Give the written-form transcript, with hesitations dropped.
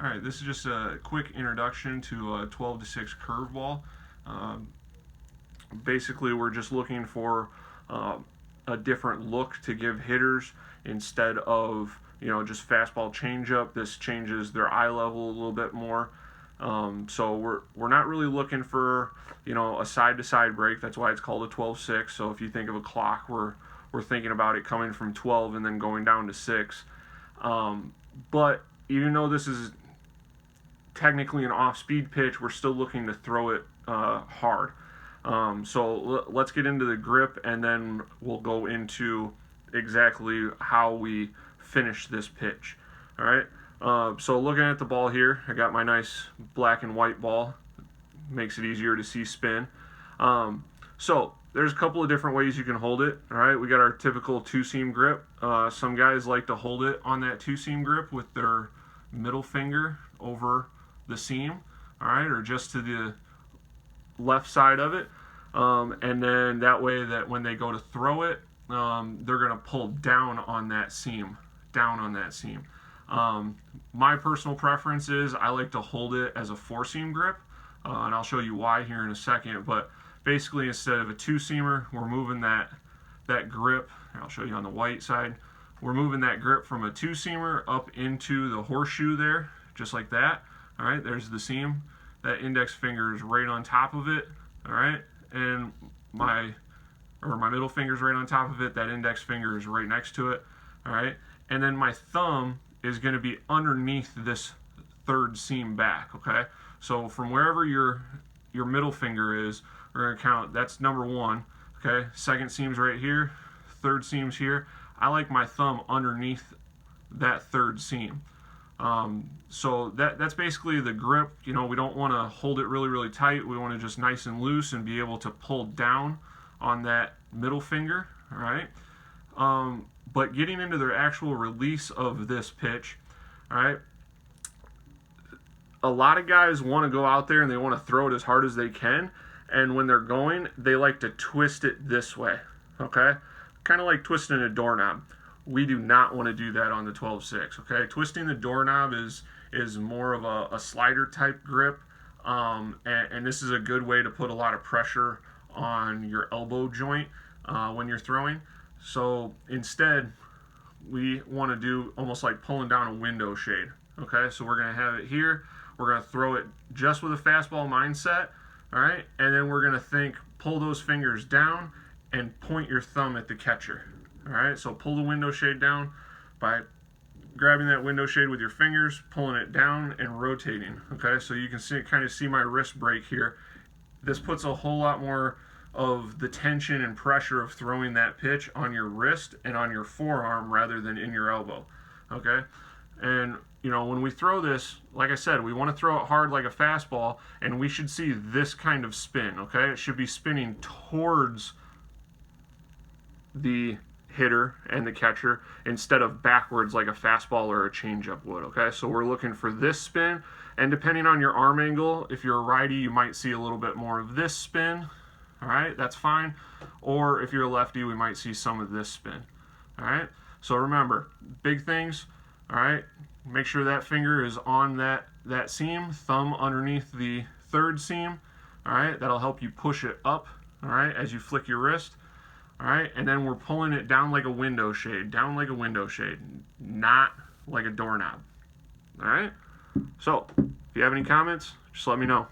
Alright, this is just a quick introduction to a 12 to 6 curveball. Um, Basically, we're just looking for a different look to give hitters instead of just fastball changeup. This changes their eye level a little bit more. So we're not really looking for a side to side break. That's why it's called a 12-6. So if you think of a clock, we're thinking about it coming from 12 and then going down to 6. But even though this is technically an off-speed pitch, we're still looking to throw it hard. So let's get into the grip, and then we'll go into exactly how we finish this pitch. All right. So looking at the ball here, I got my nice black and white ball. Makes it easier to see spin. So there's a couple of different ways you can hold it. All right. We got our typical two-seam grip. Some guys like to hold it on that two-seam grip with their middle finger over the seam, all right, or just to the left side of it, and then that way that when they go to throw it, they're going to pull down on that seam. My personal preference is I like to hold it as a four-seam grip, and I'll show you why here in a second. But basically, instead of a two-seamer, we're moving that grip. I'll show you on the white side. We're moving that grip from a two-seamer up into the horseshoe there, just like that. All right, there's the seam. That index finger is right on top of it. All right, and my middle finger is right on top of it. That index finger is right next to it. All right, and then my thumb is going to be underneath this third seam back. Okay, so from wherever your middle finger is, we're going to count. That's number one. Okay, second seam's right here. Third seam's here. I like my thumb underneath that third seam. So that's basically the grip. We don't want to hold it really, really tight. We want to just nice and loose and be able to pull down on that middle finger. All right. But getting into the actual release of this pitch, all right, a lot of guys want to go out there and they want to throw it as hard as they can. And when they're going, they like to twist it this way. Okay. Kind of like twisting a doorknob. We do not want to do that on the 12-6. Okay, twisting the doorknob is more of a slider type grip, and this is a good way to put a lot of pressure on your elbow joint when you're throwing. So instead, we want to do almost like pulling down a window shade. Okay, so we're going to have it here. We're going to throw it just with a fastball mindset. All right, and then we're going to pull those fingers down and point your thumb at the catcher. All right, so pull the window shade down by grabbing that window shade with your fingers, pulling it down and rotating. Okay, so you can kind of see my wrist break here. This puts a whole lot more of the tension and pressure of throwing that pitch on your wrist and on your forearm rather than in your elbow. Okay, and when we throw this, like I said, we want to throw it hard like a fastball, and we should see this kind of spin. Okay, it should be spinning towards the hitter and the catcher instead of backwards like a fastball or a changeup would. Okay, so we're looking for this spin, and depending on your arm angle, if you're a righty, you might see a little bit more of this spin. All right, that's fine. Or if you're a lefty, we might see some of this spin. All right, so remember, big things. All right, make sure that finger is on that seam, thumb underneath the third seam. All right, that'll help you push it up, all right, as you flick your wrist. All right, and then we're pulling it down like a window shade, not like a doorknob. All right, so if you have any comments, just let me know.